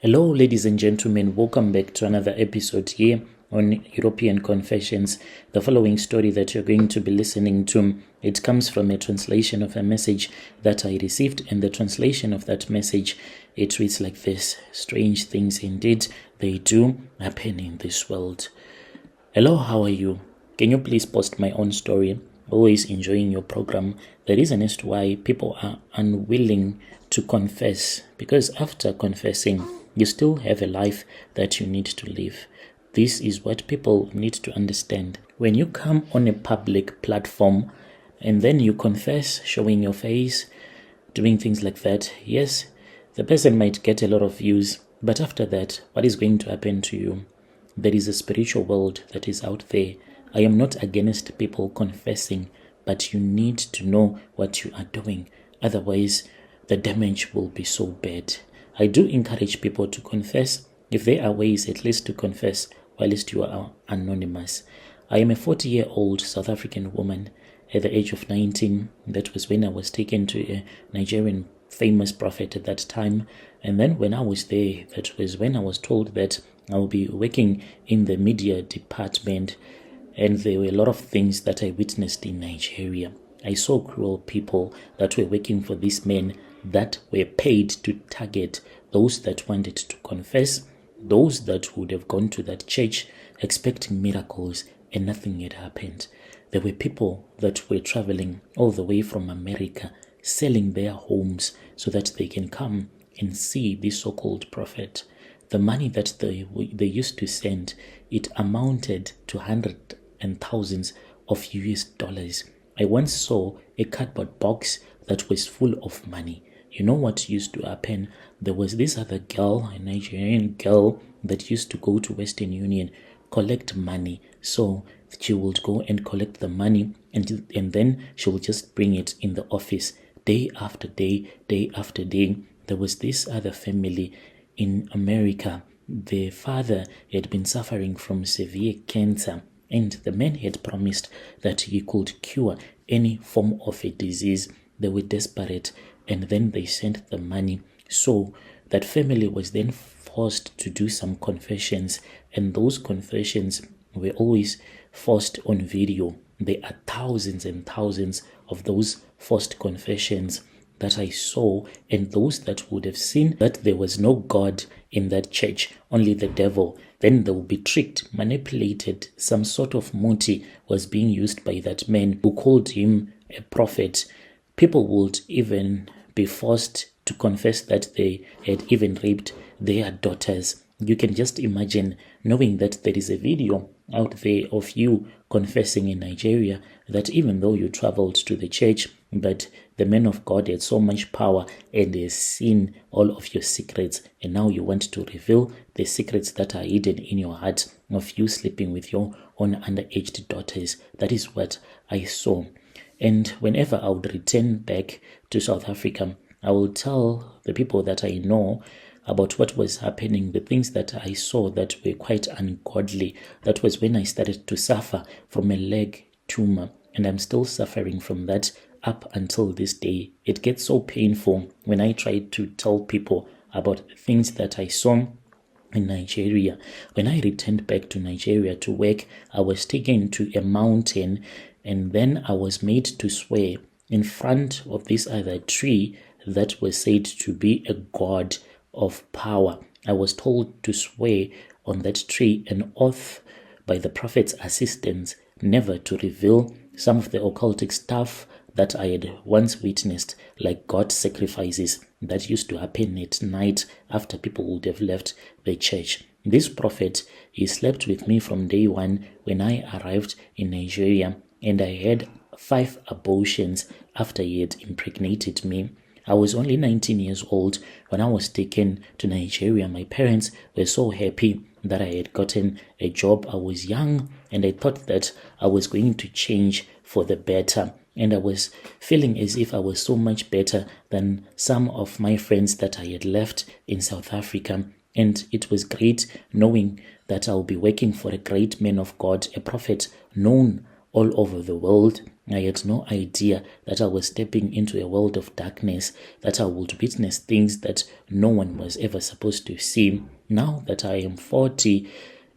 Hello, ladies and gentlemen. Welcome back to another episode here on European Confessions. The following story that you're going to be listening to, it comes from a translation of a message that I received, and the translation of that message, it reads like this: Strange things indeed, they do happen in this world. Hello, how are you? Can you please post my own story? Always enjoying your program. The reason as to why people are unwilling to confess, because after confessing, you still have a life that you need to live. This is what people need to understand. When you come on a public platform and then you confess, showing your face, doing things like that, yes, the person might get a lot of views, but after that, what is going to happen to you? There is a spiritual world that is out there. I am not against people confessing, but you need to know what you are doing. Otherwise, the damage will be so bad. I do encourage people to confess, if there are ways at least to confess, whilst you are anonymous. I am a 40-year-old South African woman. At the age of 19, that was when I was taken to a Nigerian famous prophet at that time. And then when I was there, that was when I was told that I will be working in the media department. And there were a lot of things that I witnessed in Nigeria. I saw cruel people that were working for these men that were paid to target those that wanted to confess, those that would have gone to that church expecting miracles, and nothing had happened. There were people that were traveling all the way from America, selling their homes so that they can come and see this so-called prophet. The money that they used to send, it amounted to hundreds and thousands of US dollars. I once saw a cardboard box that was full of money. You know what used to happen? There was this other girl, a Nigerian girl, that used to go to Western Union, collect money. So she would go and collect the money, and then she would just bring it in the office day after day, day after day. There was this other family in America. The father had been suffering from severe cancer, and the man had promised that he could cure any form of a disease. They were desperate, and then they sent the money. So that family was then forced to do some confessions, and those confessions were always forced on video. There are thousands and thousands of those forced confessions that I saw, and those that would have seen that there was no God in that church, only the devil, then they will be tricked, manipulated. Some sort of motive was being used by that man who called him a prophet. People would even be forced to confess that they had even raped their daughters. You can just imagine, knowing that there is a video out there of you confessing in Nigeria, that even though you traveled to the church, but the man of God had so much power and has seen all of your secrets, and now you want to reveal the secrets that are hidden in your heart of you sleeping with your own underage daughters. That is what I saw. And whenever I would return back to South Africa, I will tell the people that I know about what was happening, the things that I saw that were quite ungodly. That was when I started to suffer from a leg tumor, and I'm still suffering from that up until this day. It gets so painful when I try to tell people about things that I saw in Nigeria. When I returned back to Nigeria to work, I was taken to a mountain, and then I was made to swear in front of this other tree that was said to be a god of power. I was told to swear on that tree an oath by the prophet's assistants never to reveal some of the occultic stuff that I had once witnessed, like God sacrifices that used to happen at night after people would have left the church. This prophet, he slept with me from day one when I arrived in Nigeria, and I had 5 abortions after he had impregnated me. I was only 19 years old when I was taken to Nigeria. My parents were so happy that I had gotten a job. I was young, and I thought that I was going to change for the better. And I was feeling as if I was so much better than some of my friends that I had left in South Africa. And it was great knowing that I'll be working for a great man of God, a prophet known all over the world. I had no idea that I was stepping into a world of darkness, that I would witness things that no one was ever supposed to see. Now that I am 40,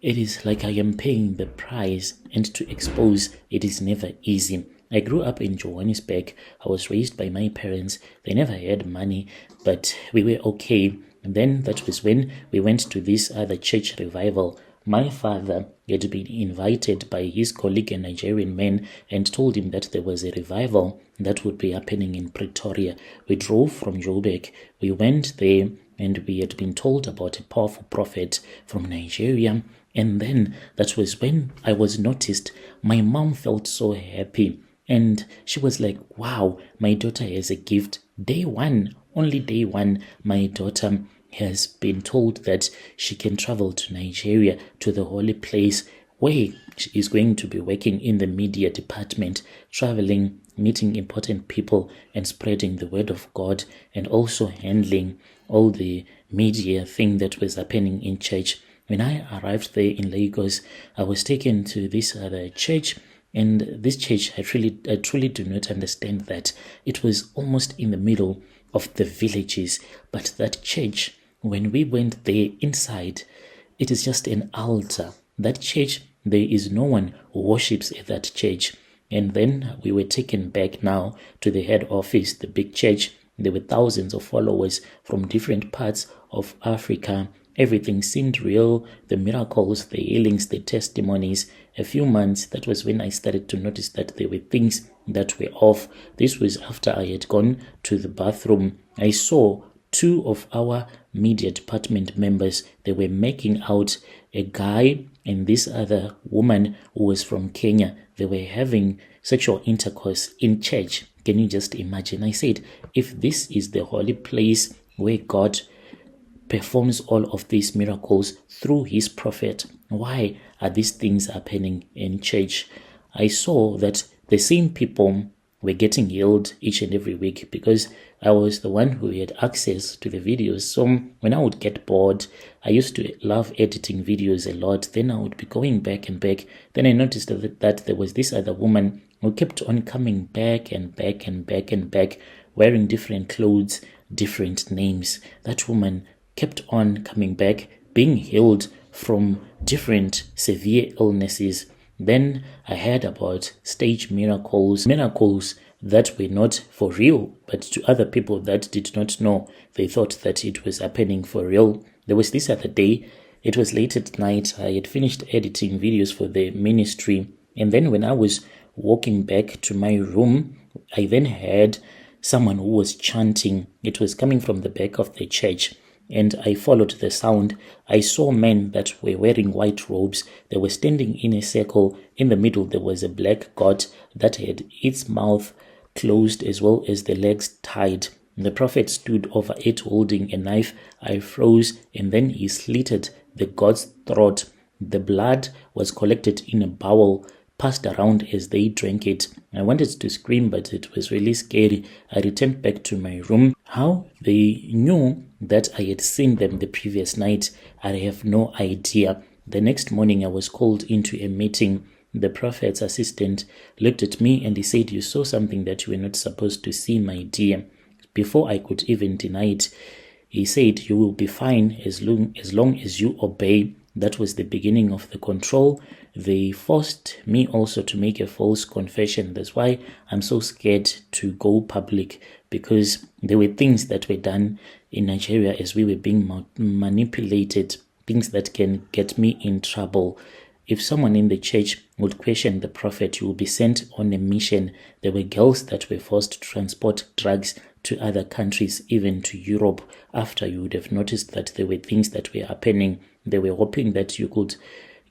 it is like I am paying the price, and to expose it is never easy. I grew up in Johannesburg. I was raised by my parents. They never had money, but we were okay. And then that was when we went to this other church revival. My father had been invited by his colleague, a Nigerian man, and told him that there was a revival that would be happening in Pretoria. We drove from Joburg. We went there, and we had been told about a powerful prophet from Nigeria. And then that was when I was noticed. My mom felt so happy. And she was like, wow, my daughter has a gift. Day one, only day one, my daughter has been told that she can travel to Nigeria, to the holy place, where she is going to be working in the media department, traveling, meeting important people, and spreading the word of God, and also handling all the media thing that was happening in church. When I arrived there in Lagos, I was taken to this other church. And this church, I truly do not understand that. It was almost in the middle of the villages. But that church, when we went there inside, it is just an altar. That church, there is no one who worships at that church. And then we were taken back now to the head office, the big church. There were thousands of followers from different parts of Africa. Everything seemed real, the miracles, the healings, the testimonies. A few months, that was when I started to notice that there were things that were off. This was after I had gone to the bathroom. I saw two of our media department members. They were making out, a guy and this other woman who was from Kenya. They were having sexual intercourse in church. Can you just imagine? I said, if this is the holy place where God performs all of these miracles through his prophet, why are these things happening in church? I saw that the same people were getting healed each and every week because I was the one who had access to the videos. So when I would get bored, I used to love editing videos a lot. Then I would be going back and back. Then I noticed that there was this other woman who kept on coming back and back and back and back, wearing different clothes, different names. That woman kept on coming back, being healed from different severe illnesses. Then I heard about stage miracles that were not for real, but to other people that did not know, they thought that it was happening for real. There was this other day, it was late at night, I had finished editing videos for the ministry, and then when I was walking back to my room, I then heard someone who was chanting. It was coming from the back of the church. And I followed the sound. I saw men that were wearing white robes. They were standing in a circle. In the middle, there was a black goat that had its mouth closed as well as the legs tied. The prophet stood over it holding a knife. I froze, and then he slitted the goat's throat. The blood was collected in a bowl, passed around as they drank it. I wanted to scream, but it was really scary. I returned back to my room. How they knew that I had seen them the previous night, I have no idea. The next morning I was called into a meeting. The prophet's assistant looked at me and he said, "You saw something that you were not supposed to see, my dear." Before I could even deny it, he said, "You will be fine as long as you obey." That was the beginning of the control. They forced me also to make a false confession. That's why I'm so scared to go public, because there were things that were done in Nigeria as we were being manipulated, things that can get me in trouble. If someone in the church would question the prophet, you will be sent on a mission. There were girls that were forced to transport drugs to other countries, even to Europe, after you would have noticed that there were things that were happening. They were hoping that you could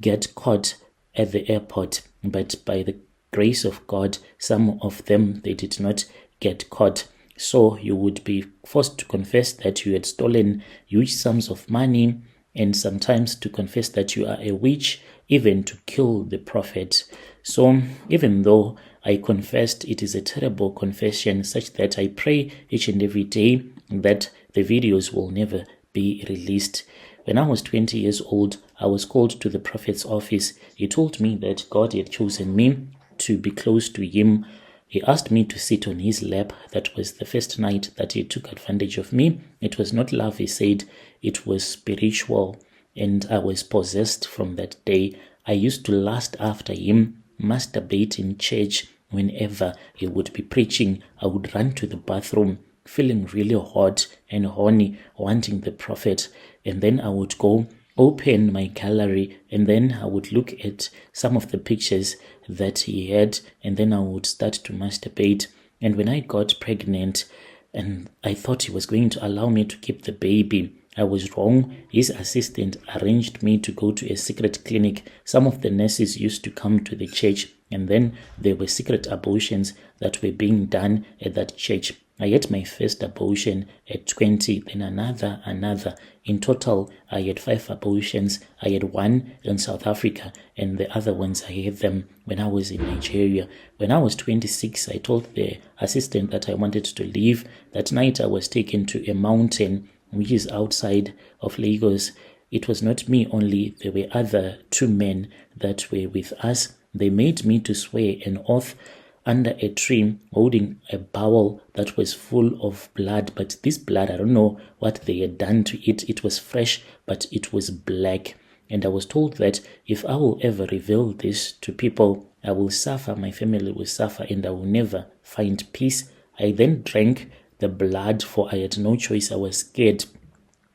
get caught at the airport, but by the grace of God, some of them, they did not get caught. So you would be forced to confess that you had stolen huge sums of money, and sometimes to confess that you are a witch, even to kill the prophet. So even though I confessed, it is a terrible confession, such that I pray each and every day that the videos will never be released. When I was 20 years old, I was called to the prophet's office. He told me that God had chosen me to be close to him. He asked me to sit on his lap. That was the first night that he took advantage of me. It was not love, he said. It was spiritual, and I was possessed from that day. I used to lust after him, masturbate in church. Whenever he would be preaching, I would run to the bathroom, feeling really hot and horny, wanting the prophet. And then I would go open my gallery, and then I would look at some of the pictures that he had, and then I would start to masturbate. And when I got pregnant, and I thought he was going to allow me to keep the baby, I was wrong. His assistant arranged me to go to a secret clinic. Some of the nurses used to come to the church, and then there were secret abortions that were being done at that church. I had my first abortion at 20, then another. In total, I had 5 abortions. I had one in South Africa, and the other ones I had them when I was in Nigeria. When I was 26, I told the assistant that I wanted to leave. That night, I was taken to a mountain which is outside of Lagos. It was not me only. There were other 2 men that were with us. They made me to swear an oath under a tree, holding a bowl that was full of blood. But this blood, I don't know what they had done to it. It was fresh, but it was black. And I was told that if I will ever reveal this to people, I will suffer, my family will suffer, and I will never find peace. I then drank the blood, for I had no choice. I was scared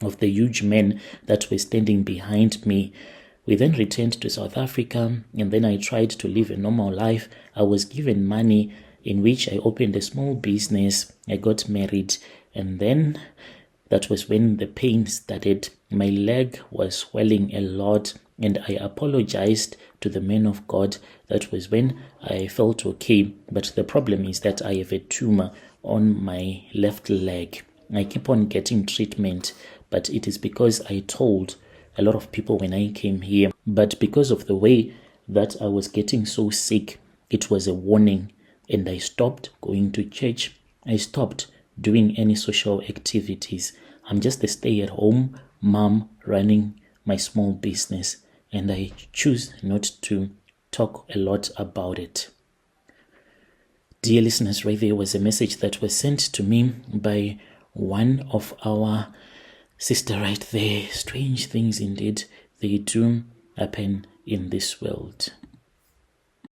of the huge men that were standing behind me. We then returned to South Africa, and then I tried to live a normal life. I was given money, in which I opened a small business. I got married, and then that was when the pain started. My leg was swelling a lot, and I apologized to the man of God. That was when I felt okay. But the problem is that I have a tumor on my left leg. I keep on getting treatment, but it is because I told a lot of people when I came here. But because of the way that I was getting so sick, it was a warning, and I stopped going to church. I stopped doing any social activities. I'm just a stay-at-home mom running my small business, and I choose not to talk a lot about it. Dear listeners, right there was a message that was sent to me by one of our sister right there. Strange things indeed, they do happen in this world.